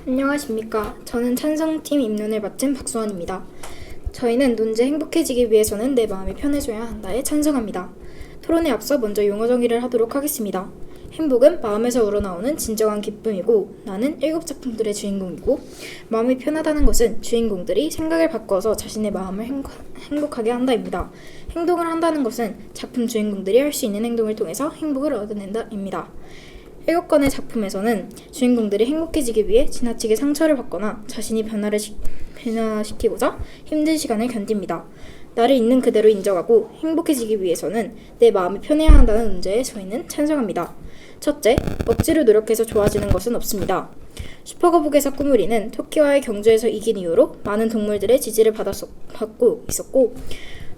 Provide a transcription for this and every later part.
안녕하십니까. 저는 찬성팀 입론을 맡은 박수원입니다. 저희는 논제 행복해지기 위해서는 내 마음이 편해져야 한다에 찬성합니다. 토론에 앞서 먼저 용어 정의를 하도록 하겠습니다. 행복은 마음에서 우러나오는 진정한 기쁨이고 나는 7작품들의 주인공이고 마음이 편하다는 것은 주인공들이 생각을 바꿔서 자신의 마음을 행복하게 한다입니다. 행동을 한다는 것은 작품 주인공들이 할 수 있는 행동을 통해서 행복을 얻어낸다입니다. 7권의 작품에서는 주인공들이 행복해지기 위해 지나치게 상처를 받거나 자신이 변화시키고자 힘든 시간을 견딥니다. 나를 있는 그대로 인정하고 행복해지기 위해서는 내 마음이 편해야 한다는 논제에 저희는 찬성합니다. 첫째, 억지로 노력해서 좋아지는 것은 없습니다. 슈퍼거북에서 꾸물이는 토끼와의 경주에서 이긴 이후로 많은 동물들의 지지를 받고 있었고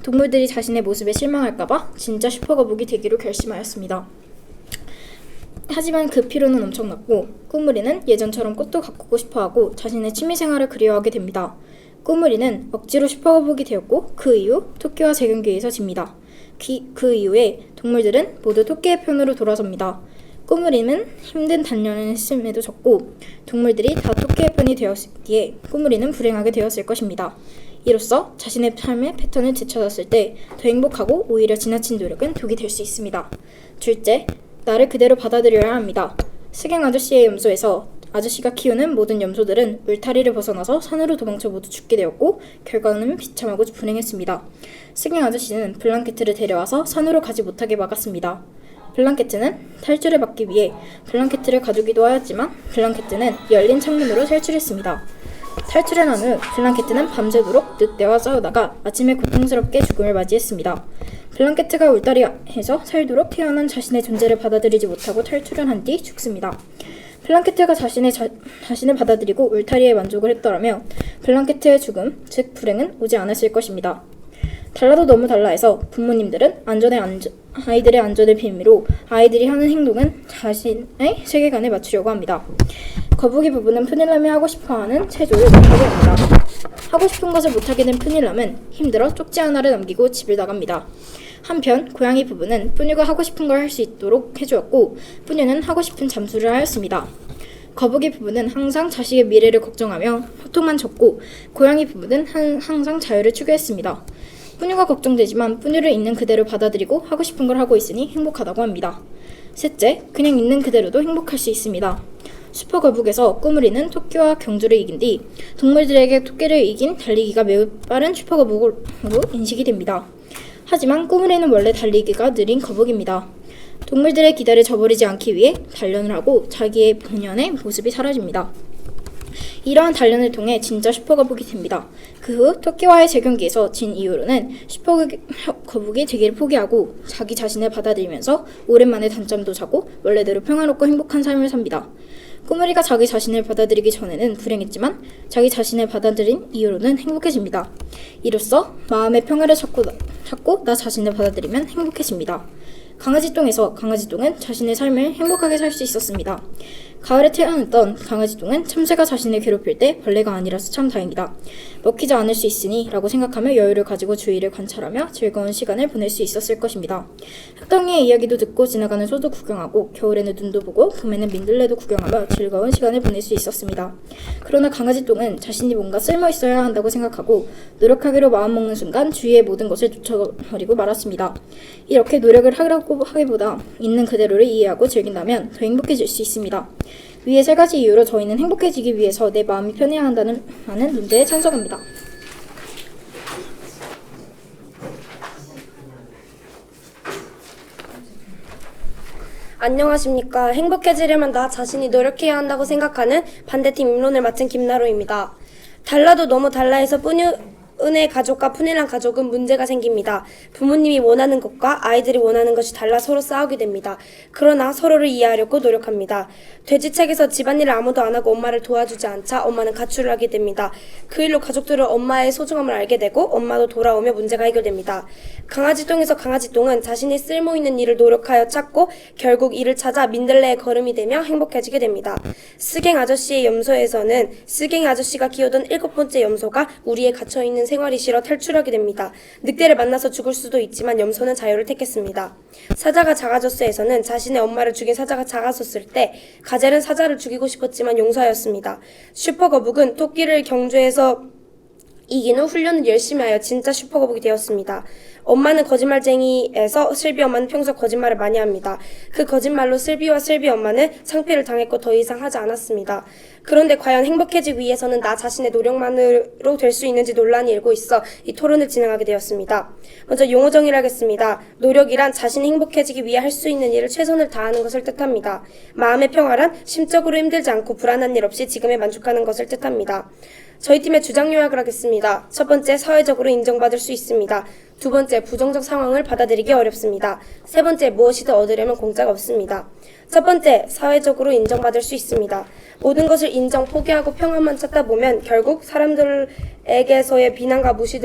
동물들이 자신의 모습에 실망할까봐 진짜 슈퍼거북이 되기로 결심하였습니다. 하지만 그 피로는 엄청났고 꾸물이는 예전처럼 꽃도 가꾸고 싶어하고 자신의 취미생활을 그리워하게 됩니다. 꾸물이는 억지로 슈퍼거북이 되었고 그 이후 토끼와 재경기에서 집니다. 그 이후에 동물들은 모두 토끼의 편으로 돌아섭니다. 꾸물이는 힘든 단련을 했음에도 졌고 동물들이 다 토끼의 편이 되었기에 꾸물이는 불행하게 되었을 것입니다. 이로써 자신의 삶의 패턴을 되찾았을 때 더 행복하고 오히려 지나친 노력은 독이 될 수 있습니다. 둘째, 나를 그대로 받아들여야 합니다. 스갱 아저씨의 염소에서 아저씨가 키우는 모든 염소들은 울타리를 벗어나서 산으로 도망쳐 모두 죽게 되었고 결과는 비참하고 불행했습니다. 스갱 아저씨는 블랑케트를 데려와서 산으로 가지 못하게 막았습니다. 블랑케트는 탈출을 막기 위해 블랑케트를 가두기도 하였지만 블랑케트는 열린 창문으로 탈출했습니다. 탈출한 후 블랑케트는 밤새도록 늑대와 싸우다가 아침에 고통스럽게 죽음을 맞이했습니다. 블랑케트가 울타리에서 살도록 태어난 자신의 존재를 받아들이지 못하고 탈출을 한 뒤 죽습니다. 블랑케트가 자신을 받아들이고 울타리에 만족을 했더라면 블랑케트의 죽음, 즉 불행은 오지 않았을 것입니다. 달라도 너무 달라해서 부모님들은 아이들의 안전을 빌미로 아이들이 하는 행동은 자신의 세계관에 맞추려고 합니다. 거북이 부부는 푸닐람이 하고 싶어하는 체조를 못하게 합니다. 하고 싶은 것을 못하게 된 푸닐람은 힘들어 쪽지 하나를 남기고 집을 나갑니다. 한편 고양이 부부는 뿌뉴가 하고 싶은 걸 할 수 있도록 해주었고 뿌뉴는 하고 싶은 잠수를 하였습니다. 거북이 부부는 항상 자식의 미래를 걱정하며 호통만 쳤고 고양이 부부는 항상 자유를 추구했습니다. 뿌뉴가 걱정되지만 뿌뉴를 있는 그대로 받아들이고 하고 싶은 걸 하고 있으니 행복하다고 합니다. 셋째, 그냥 있는 그대로도 행복할 수 있습니다. 슈퍼거북에서 꾸물이는 토끼와 경주를 이긴 뒤 동물들에게 토끼를 이긴 달리기가 매우 빠른 슈퍼거북으로 인식이 됩니다. 하지만 꾸물이는 원래 달리기가 느린 거북입니다. 동물들의 기대를 저버리지 않기 위해 단련을 하고 자기의 본연의 모습이 사라집니다. 이러한 단련을 통해 진짜 슈퍼거북이 됩니다. 그 후 토끼와의 재경기에서 진 이후로는 슈퍼거북이 되기를 포기하고 자기 자신을 받아들이면서 오랜만에 단잠도 자고 원래대로 평화롭고 행복한 삶을 삽니다. 꾸물이가 자기 자신을 받아들이기 전에는 불행했지만 자기 자신을 받아들인 이후로는 행복해집니다. 이로써 마음의 평화를 찾고 나 자신을 받아들이면 행복해집니다. 강아지똥에서 강아지똥은 자신의 삶을 행복하게 살 수 있었습니다. 가을에 태어났던 강아지똥은 참새가 자신을 괴롭힐 때 벌레가 아니라서 참 다행이다. 먹히지 않을 수 있으니 라고 생각하며 여유를 가지고 주위를 관찰하며 즐거운 시간을 보낼 수 있었을 것입니다. 흑덩이의 이야기도 듣고 지나가는 소도 구경하고 겨울에는 눈도 보고 봄에는 민들레도 구경하며 즐거운 시간을 보낼 수 있었습니다. 그러나 강아지똥은 자신이 뭔가 쓸모 있어야 한다고 생각하고 노력하기로 마음먹는 순간 주위의 모든 것을 놓쳐버리고 말았습니다. 이렇게 노력을 하려고 하기보다 있는 그대로를 이해하고 즐긴다면 더 행복해질 수 있습니다. 위의 3가지 이유로 저희는 행복해지기 위해서 내 마음이 편해야 한다는 논제에 찬성합니다. 안녕하십니까. 행복해지려면 나 자신이 노력해야 한다고 생각하는 반대팀 입론을 맡은 김나로입니다. 달라도 너무 달라해서 은의 가족과 푸닐람 가족은 문제가 생깁니다. 부모님이 원하는 것과 아이들이 원하는 것이 달라 서로 싸우게 됩니다. 그러나 서로를 이해하려고 노력합니다. 돼지책에서 집안일을 아무도 안 하고 엄마를 도와주지 않자 엄마는 가출을 하게 됩니다. 그 일로 가족들은 엄마의 소중함을 알게 되고 엄마도 돌아오며 문제가 해결됩니다. 강아지똥에서 강아지똥은 자신이 쓸모있는 일을 노력하여 찾고 결국 이를 찾아 민들레의 걸음이 되며 행복해지게 됩니다. 스갱 아저씨의 염소에서는 스갱 아저씨가 키우던 7번째 염소가 우리에 갇혀있는 있는 생활이 싫어 탈출하게 됩니다. 늑대를 만나서 죽을 수도 있지만 염소는 자유를 택했습니다. 사자가 자가저스에서는 자신의 엄마를 죽인 사자가 작아졌을 때 가젤은 사자를 죽이고 싶었지만 용서하였습니다. 슈퍼거북은 토끼를 경주에서 이긴 후 훈련을 열심히 하여 진짜 슈퍼거북이 되었습니다. 엄마는 거짓말쟁이에서 슬비 엄마는 평소 거짓말을 많이 합니다. 그 거짓말로 슬비와 슬비 엄마는 창피를 당했고 더 이상 하지 않았습니다. 그런데 과연 행복해지기 위해서는 나 자신의 노력만으로 될 수 있는지 논란이 일고 있어 이 토론을 진행하게 되었습니다. 먼저 용어 정의를 하겠습니다. 노력이란 자신이 행복해지기 위해 할 수 있는 일을 최선을 다하는 것을 뜻합니다. 마음의 평화란 심적으로 힘들지 않고 불안한 일 없이 지금에 만족하는 것을 뜻합니다. 저희 팀의 주장 요약을 하겠습니다. 첫 번째, 사회적으로 인정받을 수 있습니다. 두 번째, 부정적 상황을 받아들이기 어렵습니다. 세 번째, 무엇이든 얻으려면 공짜가 없습니다. 첫 번째, 사회적으로 인정받을 수 있습니다. 모든 것을 인정, 포기하고 평안만 찾다 보면 결국 사람들에게서의 비난과 무시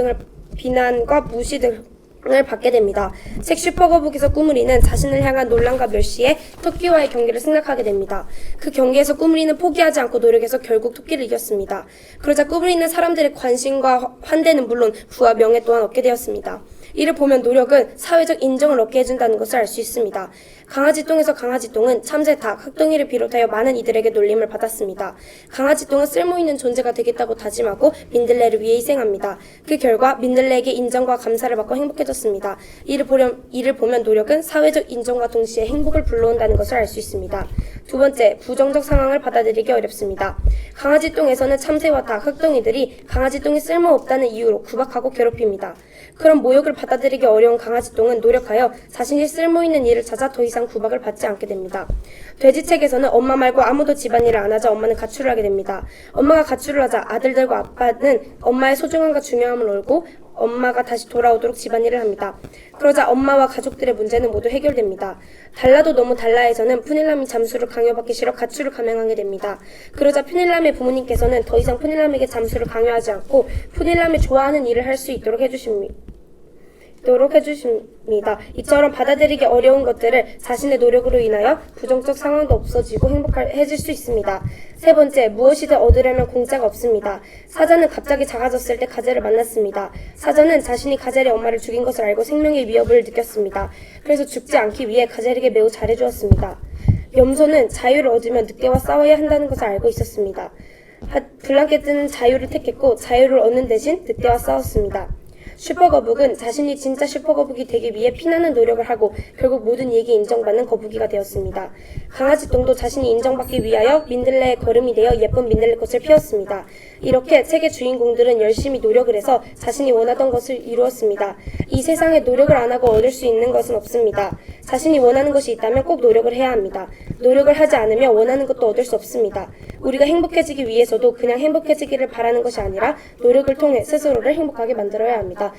등을 받게 됩니다. 책 슈퍼거북에서 꾸물이는 자신을 향한 논란과 멸시에 토끼와의 경기를 생각하게 됩니다. 그 경기에서 꾸물이는 포기하지 않고 노력해서 결국 토끼를 이겼습니다. 그러자 꾸물이는 사람들의 관심과 환대는 물론 부와 명예 또한 얻게 되었습니다. 이를 보면 노력은 사회적 인정을 얻게 해준다는 것을 알 수 있습니다. 강아지똥에서 강아지똥은 참새, 닭, 흑동이를 비롯하여 많은 이들에게 놀림을 받았습니다. 강아지똥은 쓸모있는 존재가 되겠다고 다짐하고 민들레를 위해 희생합니다. 그 결과 민들레에게 인정과 감사를 받고 행복해졌습니다. 이를 보면 노력은 사회적 인정과 동시에 행복을 불러온다는 것을 알 수 있습니다. 두 번째, 부정적 상황을 받아들이기 어렵습니다. 강아지똥에서는 참새와 닭, 흑동이들이 강아지똥이 쓸모없다는 이유로 구박하고 괴롭힙니다. 그런 모욕을 받아들이기 어려운 강아지똥은 노력하여 자신이 쓸모있는 일을 찾아 더 이상 구박을 받지 않게 됩니다. 돼지책에서는 엄마 말고 아무도 집안일을 안 하자 엄마는 가출을 하게 됩니다. 엄마가 가출을 하자 아들들과 아빠는 엄마의 소중함과 중요함을 알고 엄마가 다시 돌아오도록 집안일을 합니다. 그러자 엄마와 가족들의 문제는 모두 해결됩니다. 달라도 너무 달라에서는 푸닐람이 잠수를 강요받기 싫어 가출을 감행하게 됩니다. 그러자 푸닐람의 부모님께서는 더 이상 푸닐람에게 잠수를 강요하지 않고 푸닐람이 좋아하는 일을 할 수 있도록 해주십니다. 이처럼 받아들이기 어려운 것들을 자신의 노력으로 인하여 부정적 상황도 없어지고 행복해질 수 있습니다. 세 번째, 무엇이든 얻으려면 공짜가 없습니다. 사자는 갑자기 작아졌을 때 가젤을 만났습니다. 사자는 자신이 가젤의 엄마를 죽인 것을 알고 생명의 위협을 느꼈습니다. 그래서 죽지 않기 위해 가젤에게 매우 잘해주었습니다. 염소는 자유를 얻으면 늑대와 싸워야 한다는 것을 알고 있었습니다. 블랑켓은 자유를 택했고 자유를 얻는 대신 늑대와 싸웠습니다. 슈퍼거북은 자신이 진짜 슈퍼거북이 되기 위해 피나는 노력을 하고 결국 모든 이에게 인정받는 거북이가 되었습니다. 강아지똥도 자신이 인정받기 위하여 민들레의 거름이 되어 예쁜 민들레꽃을 피웠습니다. 이렇게 책의 주인공들은 열심히 노력을 해서 자신이 원하던 것을 이루었습니다. 이 세상에 노력을 안 하고 얻을 수 있는 것은 없습니다. 자신이 원하는 것이 있다면 꼭 노력을 해야 합니다. 노력을 하지 않으면 원하는 것도 얻을 수 없습니다. 우리가 행복해지기 위해서도 그냥 행복해지기를 바라는 것이 아니라 노력을 통해 스스로를 행복하게 만들어야 합니다.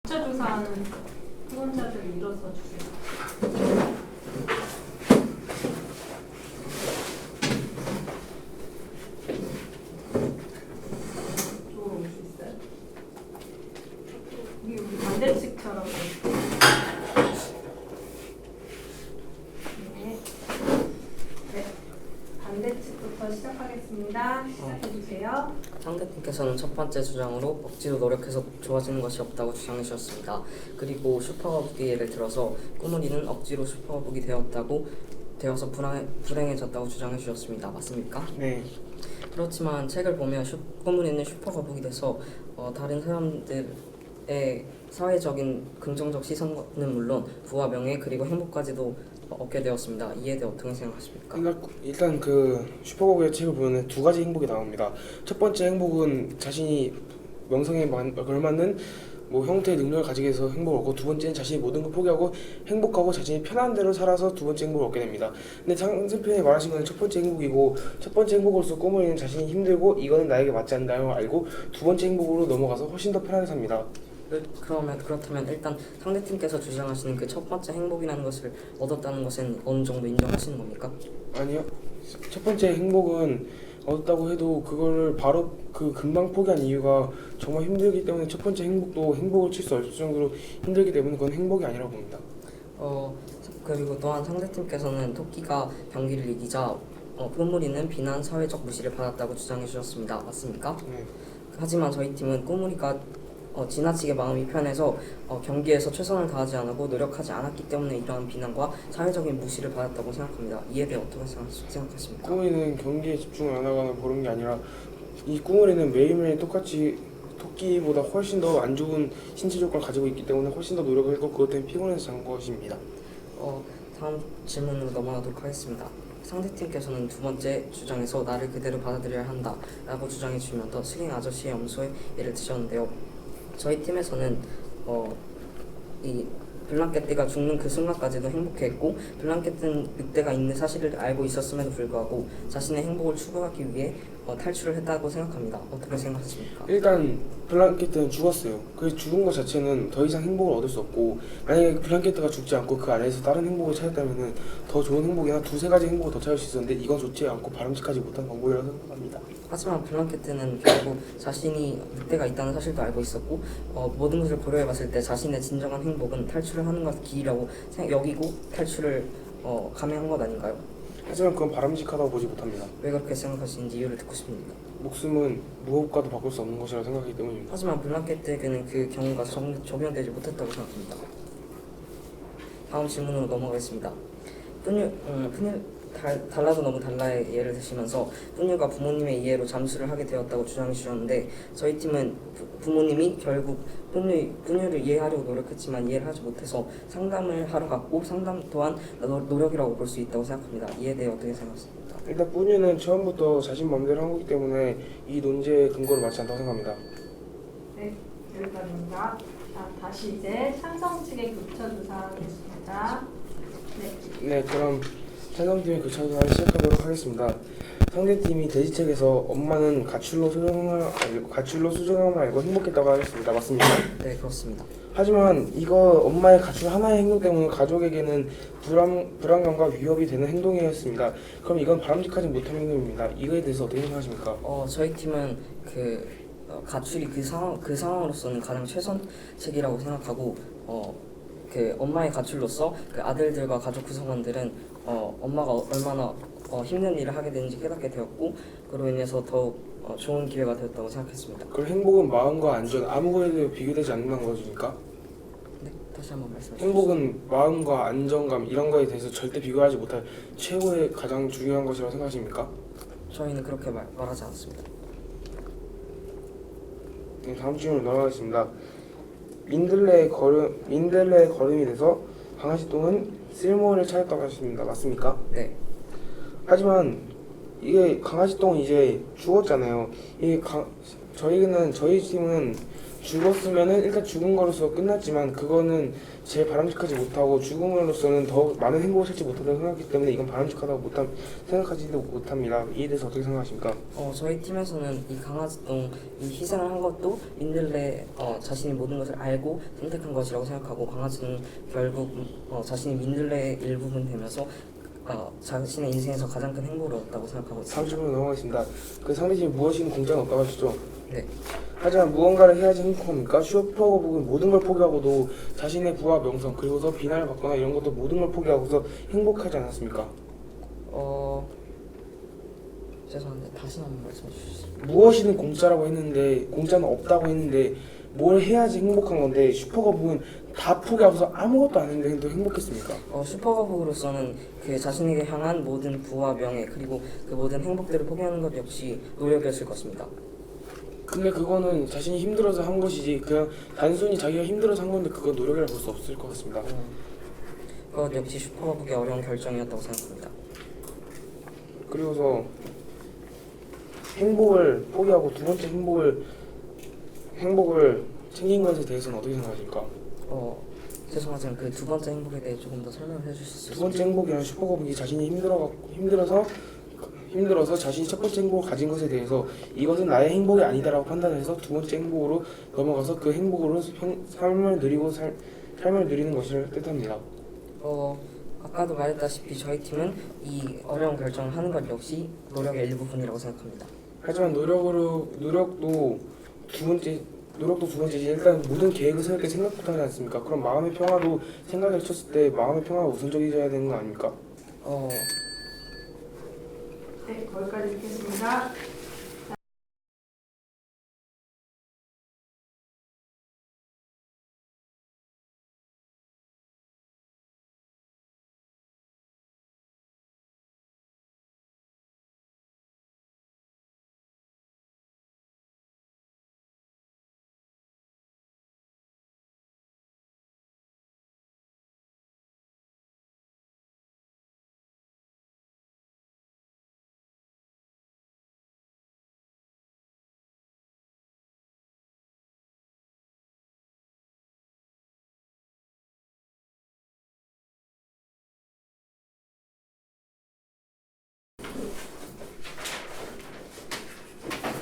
숫자 조사하는 후원자들 일어서 주세요. 이쪽으로 올 수 있어요? 이게 우리 반대측처럼. 네. 반대측부터 시작하겠습니다. 시작해주세요. 상대팀께서는 첫 번째 주장으로 억지로 노력해서 좋아지는 것이 없다고 주장해 주셨습니다. 그리고 슈퍼거북이 예를 들어서 꾸물이는 억지로 슈퍼거북이 되어서 불행해졌다고 주장해 주셨습니다. 맞습니까? 네. 그렇지만 책을 보면 꾸물이는 슈퍼거북이 돼서 다른 사람들의 사회적인 긍정적 시선은 물론 부와 명예 그리고 행복까지도 얻게 되었습니다. 이에 대해 어떻게 생각하십니까? 일단 그 슈퍼거북의 책을 보면 두 가지 행복이 나옵니다. 첫 번째 행복은 자신이 명성에 걸맞는 뭐 형태의 능력을 가지게 해서 행복을 얻고, 두 번째는 자신이 모든 걸 포기하고 행복하고 자신이 편한 대로 살아서 두 번째 행복을 얻게 됩니다. 근데 상대편이 말하신 거는 첫 번째 행복이고, 첫 번째 행복으로서 꿈을 이루는 자신이 힘들고 이거는 나에게 맞지 않는다는 걸 알고 두 번째 행복으로 넘어가서 훨씬 더 편하게 삽니다. 그렇다면 일단 상대팀께서 주장하시는 그 첫 번째 행복이라는 것을 얻었다는 것은 어느 정도 인정하시는 겁니까? 아니요. 첫 번째 행복은 얻었다고 해도 그거를 바로 금방 포기한 이유가 정말 힘들기 때문에, 첫 번째 행복도 행복을 칠 수 없을 정도로 힘들기 때문에 그건 행복이 아니라고 봅니다. 그리고 또한 상대팀께서는 토끼가 경기를 이기자 꾸물이는 비난, 사회적 무시를 받았다고 주장해 주셨습니다. 맞습니까? 네. 하지만 저희 팀은 꾸물이가 지나치게 마음이 편해서 경기에서 최선을 다하지 않고 노력하지 않았기 때문에 이러한 비난과 사회적인 무시를 받았다고 생각합니다. 이에 대해 어떻게 생각하십니까? 꾸물이는 경기에 집중을 안 하거나 그런 게 아니라, 이 꾸물이는 매일매일 똑같이 토끼보다 훨씬 더 안 좋은 신체 조건을 가지고 있기 때문에 훨씬 더 노력을 했고 그것 때문에 피곤해서 잔 것입니다. 다음 질문으로 넘어가도록 하겠습니다. 상대팀께서는 두 번째 주장에서 나를 그대로 받아들여야 한다 라고 주장해 주시면서 스링 아저씨의 염소의 예를 드셨는데요. 저희 팀에서는 이 블랑케트가 죽는 그 순간까지도 행복해했고, 블랑케트는 늑대가 있는 사실을 알고 있었음에도 불구하고 자신의 행복을 추구하기 위해 탈출을 했다고 생각합니다. 어떻게 생각하십니까? 일단 블랑케트는 죽었어요. 그 죽은 것 자체는 더 이상 행복을 얻을 수 없고, 만약에 블랑케트가 죽지 않고 그 안에서 다른 행복을 찾았다면 더 좋은 행복이나 두세 가지 행복을 더 찾을 수 있었는데, 이건 좋지 않고 바람직하지 못한 방법이라고 생각합니다. 하지만 블랑케트는 결국 자신이 늑대가 있다는 사실도 알고 있었고, 모든 것을 고려해봤을 때 자신의 진정한 행복은 탈출을 하는 것을 길이라고 여기고 탈출을 감행한 것 아닌가요? 하지만 그건 바람직하다고 보지 못합니다. 왜 그렇게 생각하시는지 이유를 듣고 싶습니다. 목숨은 무엇과도 바꿀 수 없는 것이라고 생각하기 때문입니다. 하지만 블랑케트에게는 그 경우가 적용되지 못했다고 생각합니다. 다음 질문으로 넘어가겠습니다. 달라도 너무 달라의 예를 드시면서 뿌뉴가 부모님의 이해로 잠수를 하게 되었다고 주장해 주셨는데, 저희 팀은 부모님이 결국 뿌뉴를 이해하려고 노력했지만 이해를 하지 못해서 상담을 하러 갔고, 상담 또한 노력이라고 볼 수 있다고 생각합니다. 이에 대해 어떻게 생각하십니까? 일단 뿌뉴는 처음부터 자신 마음대로 한 거기 때문에 이 논제의 근거를 맞지 않다고 생각합니다. 네, 여기까지입니다. 자, 다시 이제 찬성 측의 교차 조사하겠습니다. 네, 그럼 찬성팀의 교차조사를 시작하도록 하겠습니다. 상대팀이 돼지책에서 엄마는 가출로 수정함을 알고 행복했다고 하겠습니다. 맞습니까? 네, 그렇습니다. 하지만 이거 엄마의 가출 하나의 행동 때문에 가족에게는 불안감과 위협이 되는 행동이었습니다. 그럼 이건 바람직하지 못한 행동입니다. 이거에 대해서 어떻게 생각하십니까? 저희 팀은 가출이 그 상황으로서는 가장 최선책이라고 생각하고, 그 엄마의 가출로서 그 아들들과 가족 구성원들은 엄마가 얼마나 힘든 일을 하게 되는지 깨닫게 되었고, 그로 인해서 더욱 좋은 기회가 되었다고 생각했습니다. 그럼 행복은 마음과 안전, 아무거에도 비교되지 않는 것입니까? 네, 다시 한번 말씀해 주세요. 행복은 마음과 안정감 이런 거에 대해서 절대 비교하지 못할 최고의 가장 중요한 것이라고 생각하십니까? 저희는 그렇게 말하지 않습니다. 네, 다음 질문으로 넘어가겠습니다. 민들레의 걸음이 돼서 강아지 똥은 쓸모를 찾았다고 하셨습니다. 맞습니까? 네. 하지만 이게 강아지 똥은 이제 죽었잖아요. 저희 팀은 죽었으면은 일단 죽은 거로서 끝났지만, 그거는 제일 바람직하지 못하고 죽음으로서는 더 많은 행복을 찾지 못한다고 생각하기 때문에 이건 바람직하다고 생각하지도 못합니다. 이에 대해서 어떻게 생각하십니까? 저희 팀에서는 이 강아지 똥 이 희생을 한 것도 민들레 자신이 모든 것을 알고 선택한 것이라고 생각하고, 강아지는 결국 자신이 민들레의 일부분 되면서 자신의 인생에서 가장 큰 행복을 얻었다고 생각하고 있습니다. 다음 질문으로 넘어가겠습니다. 그 상대팀이 무엇이든 공짜는 없다고 하셨죠? 네. 하지만 무언가를 해야지 행복합니까? 슈퍼거북은 모든 걸 포기하고도 자신의 부와 명성, 그리고서 비난을 받거나 이런 것도 모든 걸 포기하고서 행복하지 않았습니까? 죄송한데 다시 한번 말씀해 주시죠. 무엇이든 공짜라고 했는데, 공짜는 없다고 했는데 뭘 해야지 행복한 건데, 슈퍼거북은 다 포기하고서 아무것도 안 했는데 행복했습니까? 슈퍼거북으로서는 그 자신에게 향한 모든 부와 명예, 그리고 그 모든 행복들을 포기하는 것 역시 노력이었을 것입니다. 근데 그거는 자신이 힘들어서 한 것이지, 그냥 단순히 자기가 힘들어서 한 건데 그건 노력이라 볼 수 없을 것 같습니다. 그것 역시 슈퍼거북의 어려운 결정이었다고 생각합니다. 그리고서 행복을 포기하고 두 번째 행복을 챙긴 것에 대해서는 어떻게 생각하십니까? 죄송하지만 그 두 번째 행복에 대해 조금 더 설명을 해주실 수 두 있을까요? 번째 행복이란 슈퍼거북이 자신이 힘들어서 자신이 첫 번째 행복을 가진 것에 대해서 이것은 나의 행복이 아니다라고 판단해서 두 번째 행복으로 넘어가서 그 행복으로 삶을 누리는 것을 뜻합니다. 아까도 말했다시피 저희 팀은 이 어려운 결정을 하는 것 역시 노력의 일부분이라고 생각합니다. 하지만 노력도 두 번째지. 일단 모든 계획을 세울 때 생각부터 하지 않습니까? 그럼 마음의 평화도 생각을 쳤을 때 마음의 평화가 우선적이어야 되는 거 아닙니까? 네, 거기까지 듣겠습니다.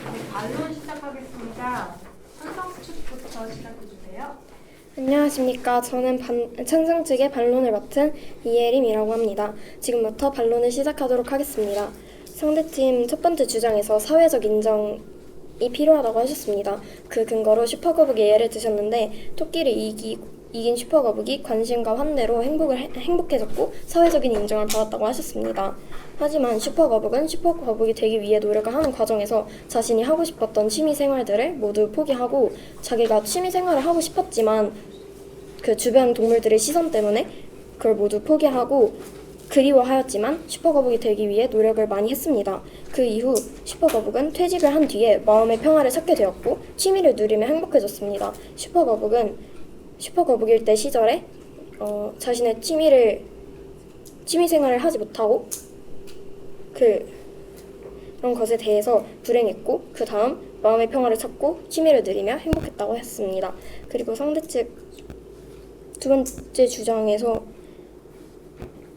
네, 반론 시작하겠습니다. 찬성 측부터 시작해주세요. 안녕하십니까. 저는 찬성 측의 반론을 맡은 이예림이라고 합니다. 지금부터 반론을 시작하도록 하겠습니다. 상대팀 첫 번째 주장에서 사회적 인정이 필요하다고 하셨습니다. 그 근거로 슈퍼거북의 예를 드셨는데 토끼를 이긴 슈퍼거북이 관심과 환대로 행복해졌고 사회적인 인정을 받았다고 하셨습니다. 하지만 슈퍼거북은 슈퍼거북이 되기 위해 노력을 하는 과정에서 자신이 하고 싶었던 취미 생활들을 모두 포기하고 자기가 취미 생활을 하고 싶었지만 그 주변 동물들의 시선 때문에 그걸 모두 포기하고 그리워하였지만 슈퍼거북이 되기 위해 노력을 많이 했습니다. 그 이후 슈퍼거북은 퇴직을 한 뒤에 마음의 평화를 찾게 되었고 취미를 누리며 행복해졌습니다. 슈퍼거북일 때 시절에 자신의 취미 생활을 하지 못하고 그런 것에 대해서 불행했고 그 다음 마음의 평화를 찾고 취미를 누리며 행복했다고 했습니다. 그리고 상대 측 두 번째 주장에서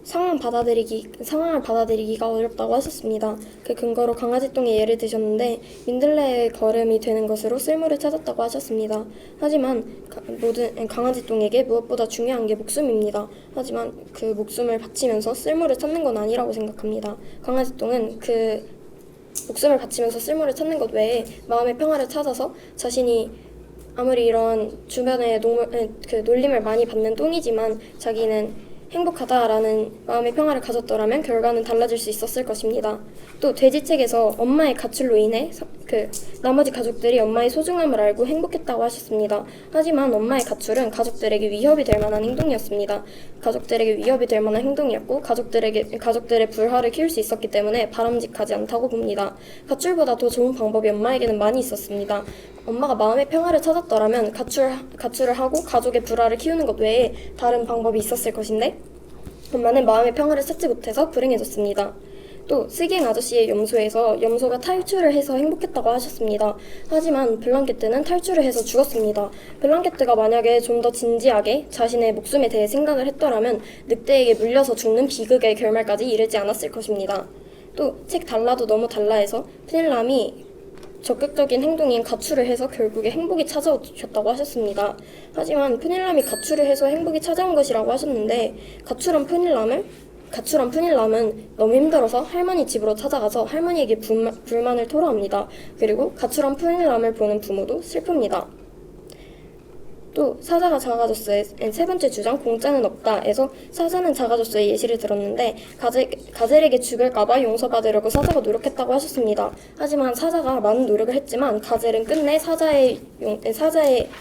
상황을 받아들이기가 어렵다고 하셨습니다. 그 근거로 강아지똥의 예를 드셨는데 민들레의 걸음이 되는 것으로 쓸모를 찾았다고 하셨습니다. 하지만 모든 강아지똥에게 무엇보다 중요한 게 목숨입니다. 하지만 그 목숨을 바치면서 쓸모를 찾는 건 아니라고 생각합니다. 강아지똥은 그 목숨을 바치면서 쓸모를 찾는 것 외에 마음의 평화를 찾아서 자신이 아무리 이런 주변의 놀림을 많이 받는 똥이지만 자기는 행복하다라는 마음의 평화를 가졌더라면 결과는 달라질 수 있었을 것입니다. 또 돼지책에서 엄마의 가출로 인해 나머지 가족들이 엄마의 소중함을 알고 행복했다고 하셨습니다. 하지만 엄마의 가출은 가족들에게 위협이 될 만한 행동이었습니다. 가족들에게 위협이 될 만한 행동이었고 가족들의 불화를 키울 수 있었기 때문에 바람직하지 않다고 봅니다. 가출보다 더 좋은 방법이 엄마에게는 많이 있었습니다. 엄마가 마음의 평화를 찾았더라면 가출을 하고 가족의 불화를 키우는 것 외에 다른 방법이 있었을 것인데 엄마는 마음의 평화를 찾지 못해서 불행해졌습니다. 또 스기행 아저씨의 염소에서 염소가 탈출을 해서 행복했다고 하셨습니다. 하지만 블랑케트는 탈출을 해서 죽었습니다. 블랑케트가 만약에 좀 더 진지하게 자신의 목숨에 대해 생각을 했더라면 늑대에게 물려서 죽는 비극의 결말까지 이르지 않았을 것입니다. 또 책 달라도 너무 달라에서 푸닐람이 적극적인 행동인 가출을 해서 결국에 행복이 찾아오셨다고 하셨습니다. 하지만 푸닐람이 가출을 해서 행복이 찾아온 것이라고 하셨는데 가출한 푸닐람은 너무 힘들어서 할머니 집으로 찾아가서 할머니에게 불만을 토로합니다. 그리고 가출한 푸닐람을 보는 부모도 슬픕니다. 또 사자가 작아졌어의 세 번째 주장 공짜는 없다에서 사자는 작아졌어의 예시를 들었는데 가젤에게 죽을까봐 용서받으려고 사자가 노력했다고 하셨습니다. 하지만 사자가 많은 노력을 했지만 가젤은 끝내 사자의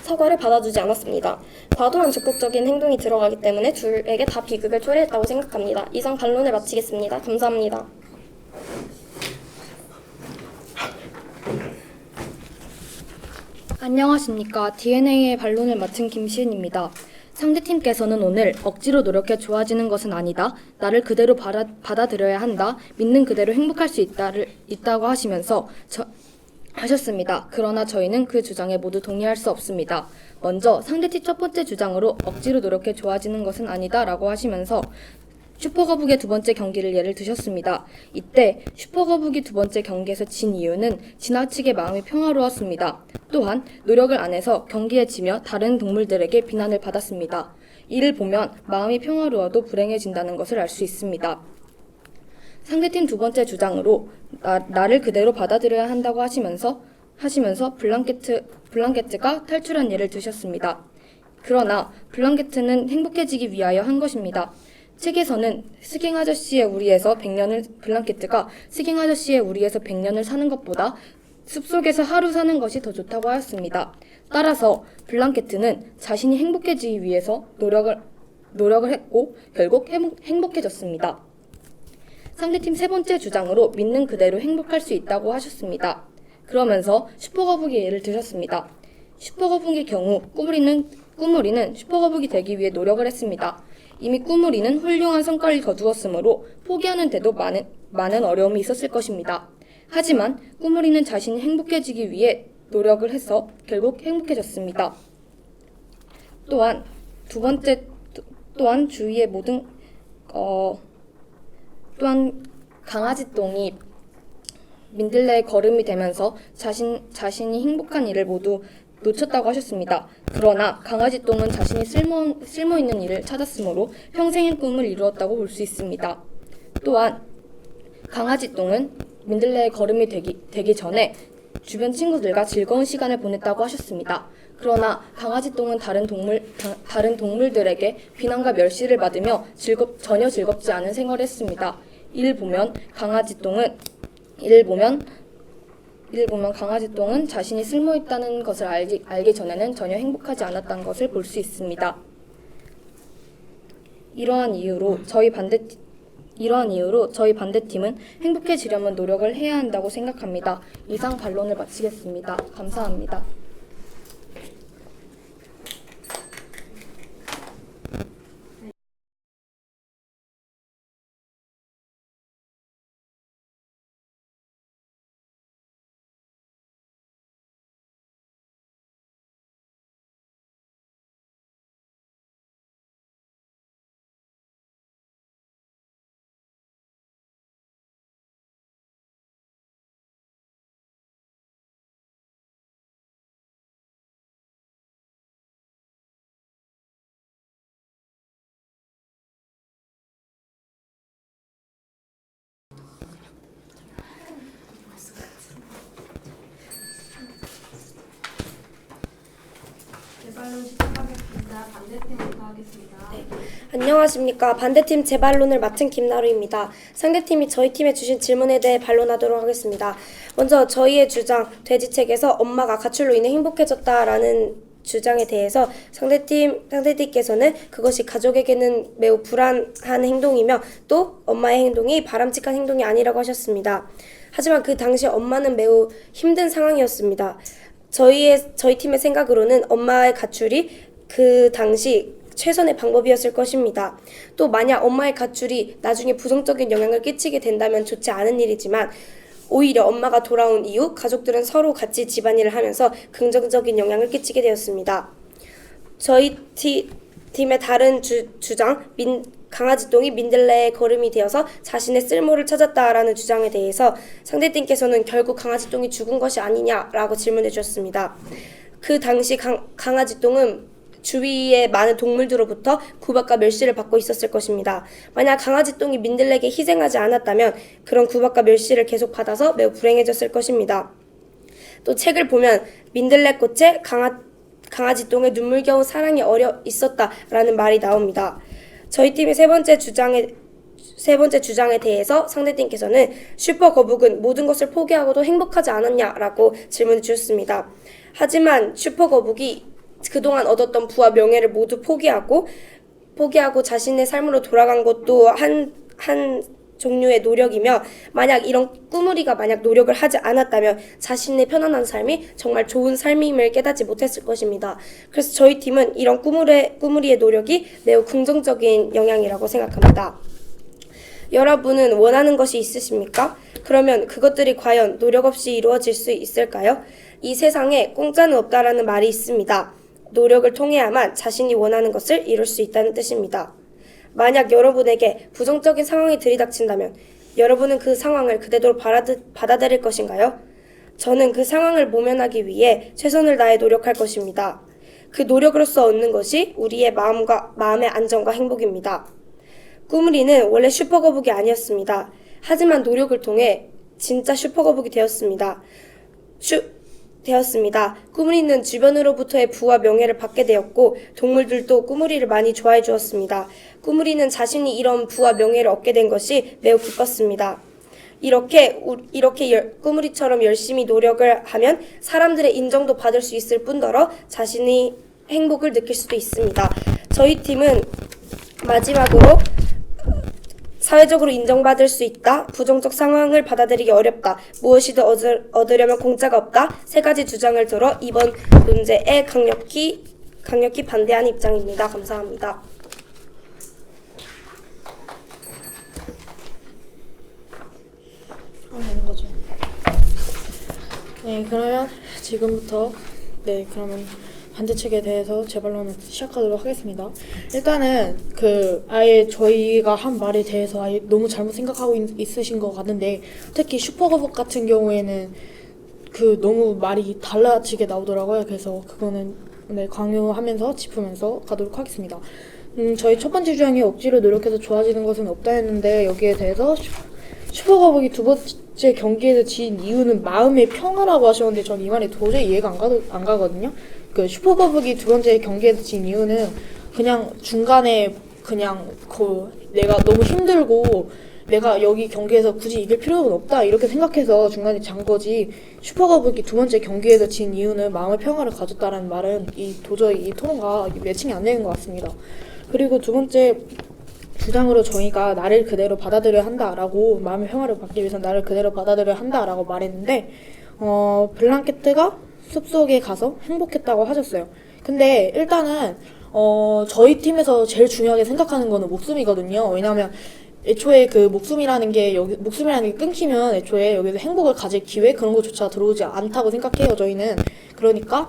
사과를 받아주지 않았습니다. 과도한 적극적인 행동이 들어가기 때문에 둘에게 다 비극을 초래했다고 생각합니다. 이상 반론을 마치겠습니다. 감사합니다. 안녕하십니까. DNA의 반론을 맡은 김시은입니다. 상대팀께서는 오늘 억지로 노력해 좋아지는 것은 아니다. 나를 그대로 받아들여야 한다. 믿는 그대로 행복할 수 있다고 하시면서 하셨습니다. 그러나 저희는 그 주장에 모두 동의할 수 없습니다. 먼저 상대팀 첫 번째 주장으로 억지로 노력해 좋아지는 것은 아니다 라고 하시면서 슈퍼거북의 두 번째 경기를 예를 드셨습니다. 이때 슈퍼거북이 두 번째 경기에서 진 이유는 지나치게 마음이 평화로웠습니다. 또한 노력을 안 해서 경기에 지며 다른 동물들에게 비난을 받았습니다. 이를 보면 마음이 평화로워도 불행해진다는 것을 알 수 있습니다. 상대팀 두 번째 주장으로 나를 그대로 받아들여야 한다고 하시면서 블랑게트가 탈출한 예를 드셨습니다. 그러나 블랑게트는 행복해지기 위하여 한 것입니다. 책에서는 블랑게트가 스깅 아저씨의 우리에서 100년을 사는 것보다 숲속에서 하루 사는 것이 더 좋다고 하였습니다. 따라서 블랑게트는 자신이 행복해지기 위해서 노력을 했고 결국 행복해졌습니다. 상대팀 세 번째 주장으로 믿는 그대로 행복할 수 있다고 하셨습니다. 그러면서 슈퍼거북이 예를 드셨습니다. 슈퍼거북의 경우 꾸물이는 슈퍼거북이 되기 위해 노력을 했습니다. 이미 꾸물이는 훌륭한 성과를 거두었으므로 포기하는 데도 많은 어려움이 있었을 것입니다. 하지만 꾸물이는 자신이 행복해지기 위해 노력을 해서 결국 행복해졌습니다. 또한 주위의 또한 강아지똥이 민들레의 거름이 되면서 자신이 행복한 일을 모두 놓쳤다고 하셨습니다. 그러나 강아지똥은 자신이 쓸모있는 일을 찾았으므로 평생의 꿈을 이루었다고 볼 수 있습니다. 또한 강아지똥은 민들레의 거름이 되기 전에 주변 친구들과 즐거운 시간을 보냈다고 하셨습니다. 그러나 강아지똥은 다른 동물들에게 비난과 멸시를 받으며 전혀 즐겁지 않은 생활을 했습니다. 이를 보면 강아지똥은 자신이 쓸모있다는 것을 알기 전에는 전혀 행복하지 않았다는 것을 볼 수 있습니다. 이러한 이유로 저희 반대팀은 행복해지려면 노력을 해야 한다고 생각합니다. 이상 반론을 마치겠습니다. 감사합니다. 재발론 시작하겠습니다. 반대팀부터 하겠습니다. 안녕하십니까. 반대팀 재반론을 맡은 김나루입니다. 상대팀이 저희 팀에 주신 질문에 대해 반론하도록 하겠습니다. 먼저 저희의 주장, 돼지책에서 엄마가 가출로 인해 행복해졌다라는 주장에 대해서 상대팀께서는 그것이 가족에게는 매우 불안한 행동이며 또 엄마의 행동이 바람직한 행동이 아니라고 하셨습니다. 하지만 그 당시 엄마는 매우 힘든 상황이었습니다. 저희 팀의 생각으로는 엄마의 가출이 그 당시 최선의 방법이었을 것입니다. 또 만약 엄마의 가출이 나중에 부정적인 영향을 끼치게 된다면 좋지 않은 일이지만 오히려 엄마가 돌아온 이후 가족들은 서로 같이 집안일을 하면서 긍정적인 영향을 끼치게 되었습니다. 저희 팀의 다른 주장, 강아지똥이 민들레의 거름이 되어서 자신의 쓸모를 찾았다라는 주장에 대해서 상대팀께서는 결국 강아지똥이 죽은 것이 아니냐라고 질문해 주셨습니다. 그 당시 강아지똥은 주위의 많은 동물들로부터 구박과 멸시를 받고 있었을 것입니다. 만약 강아지똥이 민들레에게 희생하지 않았다면 그런 구박과 멸시를 계속 받아서 매우 불행해졌을 것입니다. 또 책을 보면 민들레꽃에 강아지똥의 눈물겨운 사랑이 어려 있었다라는 말이 나옵니다. 저희 팀의 세 번째 주장에 대해서 상대팀께서는 슈퍼거북은 모든 것을 포기하고도 행복하지 않았냐라고 질문해 주셨습니다. 하지만 슈퍼거북이 그동안 얻었던 부와 명예를 모두 포기하고 자신의 삶으로 돌아간 것도 한 종류의 노력이며 만약 이런 꾸물이가 노력을 하지 않았다면 자신의 편안한 삶이 정말 좋은 삶임을 깨닫지 못했을 것입니다. 그래서 저희 팀은 이런 꾸물이의 노력이 매우 긍정적인 영향이라고 생각합니다. 여러분은 원하는 것이 있으십니까? 그러면 그것들이 과연 노력 없이 이루어질 수 있을까요? 이 세상에 공짜는 없다라는 말이 있습니다. 노력을 통해야만 자신이 원하는 것을 이룰 수 있다는 뜻입니다. 만약 여러분에게 부정적인 상황이 들이닥친다면 여러분은 그 상황을 그대로 받아들일 것인가요? 저는 그 상황을 모면하기 위해 최선을 다해 노력할 것입니다. 그 노력으로서 얻는 것이 우리의 마음의 안정과 행복입니다. 꾸물이는 원래 슈퍼거북이 아니었습니다. 하지만 노력을 통해 진짜 슈퍼거북이 되었습니다. 꾸물이는 주변으로부터의 부와 명예를 받게 되었고 동물들도 꾸물이를 많이 좋아해 주었습니다. 꾸물이는 자신이 이런 부와 명예를 얻게 된 것이 매우 기뻤습니다. 이렇게 꾸물이처럼 열심히 노력을 하면 사람들의 인정도 받을 수 있을 뿐더러 자신이 행복을 느낄 수도 있습니다. 저희 팀은 마지막으로 사회적으로 인정받을 수 있다, 부정적 상황을 받아들이기 어렵다, 무엇이든 얻으려면 공짜가 없다, 세 가지 주장을 들어 이번 논제에 강력히 반대하는 입장입니다. 감사합니다. 되는 거죠. 네, 그러면 지금부터 그러면 반대책에 대해서 제 반론을 시작하도록 하겠습니다. 일단은 아예 저희가 한 말에 대해서 아예 너무 잘못 생각하고 있으신 것 같은데, 특히 슈퍼거북 같은 경우에는 너무 말이 달라지게 나오더라고요. 그래서 그거는 강요하면서 짚으면서 가도록 하겠습니다. 저희 첫 번째 주장이 억지로 노력해서 좋아지는 것은 없다 했는데, 여기에 대해서 슈퍼거북이 두 번째 경기에서 진 이유는 마음의 평화라고 하셨는데, 저는 이 말이 도저히 이해가 안 가거든요. 슈퍼거북이 두 번째 경기에서 진 이유는 그냥 중간에 내가 너무 힘들고 내가 여기 경기에서 굳이 이길 필요는 없다 이렇게 생각해서 중간에 잔 거지, 슈퍼거북이 두 번째 경기에서 진 이유는 마음의 평화를 가졌다라는 말은 도저히 이 토론과 매칭이 안 되는 것 같습니다. 그리고 두 번째 주장으로 저희가 나를 그대로 받아들여야 한다라고, 마음의 평화를 받기 위해서 나를 그대로 받아들여야 한다라고 말했는데, 블랑케트가 숲속에 가서 행복했다고 하셨어요. 근데 일단은 저희 팀에서 제일 중요하게 생각하는 거는 목숨이거든요. 왜냐하면 애초에 목숨이라는 게 끊기면 애초에 여기서 행복을 가질 기회 그런 것조차 들어오지 않다고 생각해요, 저희는. 그러니까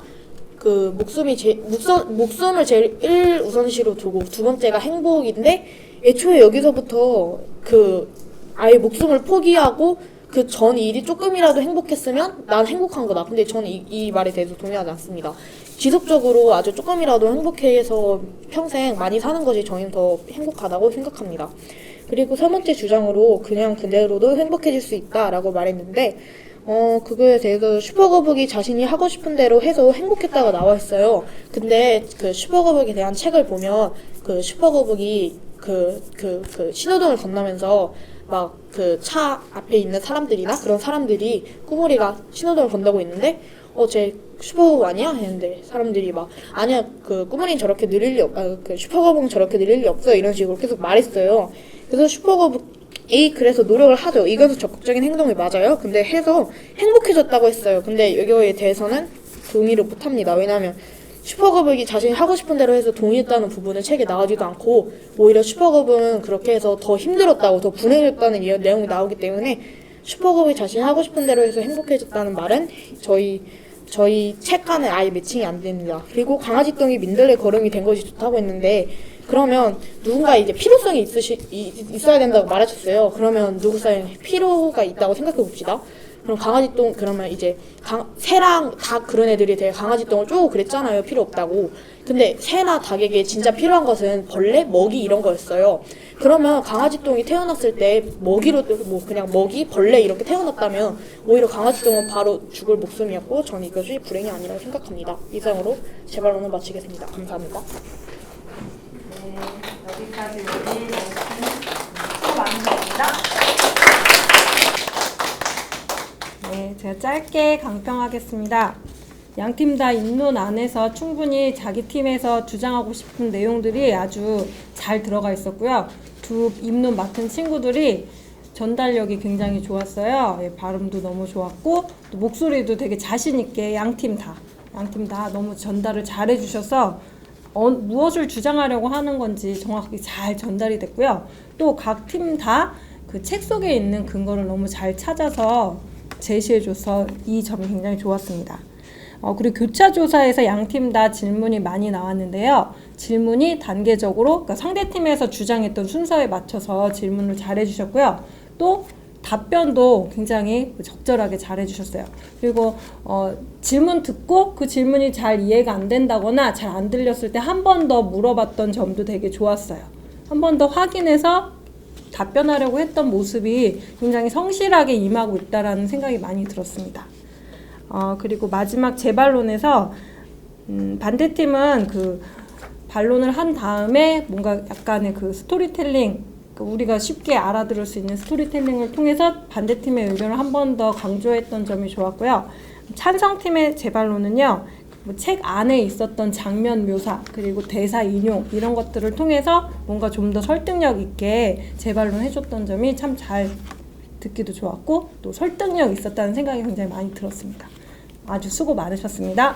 목숨을 제일 1우선시로 두고 두 번째가 행복인데, 애초에 여기서부터 아예 목숨을 포기하고 전 일이 조금이라도 행복했으면 난 행복한 거다. 근데 저는 이 말에 대해서 동의하지 않습니다. 지속적으로 아주 조금이라도 행복해서 평생 많이 사는 것이 저희는 더 행복하다고 생각합니다. 그리고 세 번째 주장으로 그냥 그대로도 행복해질 수 있다라고 말했는데, 그거에 대해서 슈퍼거북이 자신이 하고 싶은 대로 해서 행복했다고 나와 있어요. 근데 슈퍼거북에 대한 책을 보면 슈퍼거북이 신호등을 건너면서 막 차 앞에 있는 사람들이나 그런 사람들이 꾸물이가 신호등을 건너고 있는데 쟤 슈퍼거북 아니야? 했는데 사람들이 막 아니야, 꾸물이는 저렇게 느릴 리 슈퍼거북은 저렇게 느릴 리 없어 이런 식으로 계속 말했어요. 그래서 슈퍼거북이 그래서 노력을 하죠. 이것은 적극적인 행동이 맞아요. 근데 해서 행복해졌다고 했어요. 근데 여기에 대해서는 동의를 못합니다. 왜냐하면 슈퍼거북이 자신이 하고 싶은 대로 해서 동의했다는 부분은 책에 나오지도 않고, 오히려 슈퍼거북은 그렇게 해서 더 힘들었다고, 더 분해했다는 내용이 나오기 때문에 슈퍼거북이 자신이 하고 싶은 대로 해서 행복해졌다는 말은 저희 책과는 아예 매칭이 안 됩니다. 그리고 강아지똥이 민들레 걸음이 된 것이 좋다고 했는데, 그러면 누군가 이제 필요성이 있어야 된다고 말하셨어요. 그러면 누구사에 필요가 있다고 생각해 봅시다. 그럼 강아지똥, 그러면 이제 새랑 닭 그런 애들이 되게 강아지똥을 쪼고 그랬잖아요. 필요 없다고. 근데 새나 닭에게 진짜 필요한 것은 벌레, 먹이 이런 거였어요. 그러면 강아지똥이 태어났을 때 먹이로 그냥 먹이, 벌레 이렇게 태어났다면 오히려 강아지똥은 바로 죽을 목숨이었고, 저는 이것이 불행이 아니라고 생각합니다. 이상으로 제 발언을 마치겠습니다. 감사합니다. 네, 여기까지 우리 수고 많으셨습니다. 네, 제가 짧게 강평하겠습니다. 양팀 다 입론 안에서 충분히 자기 팀에서 주장하고 싶은 내용들이 아주 잘 들어가 있었고요. 두 입론 맡은 친구들이 전달력이 굉장히 좋았어요. 예, 발음도 너무 좋았고 또 목소리도 되게 자신 있게 양팀 다 너무 전달을 잘 해주셔서 무엇을 주장하려고 하는 건지 정확하게 잘 전달이 됐고요. 또 각 팀 다 그 책 속에 있는 근거를 너무 잘 찾아서 제시해줘서 이 점이 굉장히 좋았습니다. 그리고 교차 조사에서 양 팀 다 질문이 많이 나왔는데요. 질문이 단계적으로 그러니까 상대팀에서 주장했던 순서에 맞춰서 질문을 잘 해주셨고요. 또 답변도 굉장히 적절하게 잘 해주셨어요. 그리고 질문 듣고 그 질문이 잘 이해가 안 된다거나 잘 안 들렸을 때 한 번 더 물어봤던 점도 되게 좋았어요. 한 번 더 확인해서 답변하려고 했던 모습이 굉장히 성실하게 임하고 있다라는 생각이 많이 들었습니다. 그리고 마지막 재반론에서 반대팀은 그 반론을 한 다음에 뭔가 약간의 그 스토리텔링, 우리가 쉽게 알아들을 수 있는 스토리텔링을 통해서 반대팀의 의견을 한 번 더 강조했던 점이 좋았고요. 찬성팀의 재반론은요, 책 안에 있었던 장면 묘사 그리고 대사 인용 이런 것들을 통해서 뭔가 좀 더 설득력 있게 재반론 해줬던 점이 참 잘 듣기도 좋았고 또 설득력 있었다는 생각이 굉장히 많이 들었습니다. 아주 수고 많으셨습니다.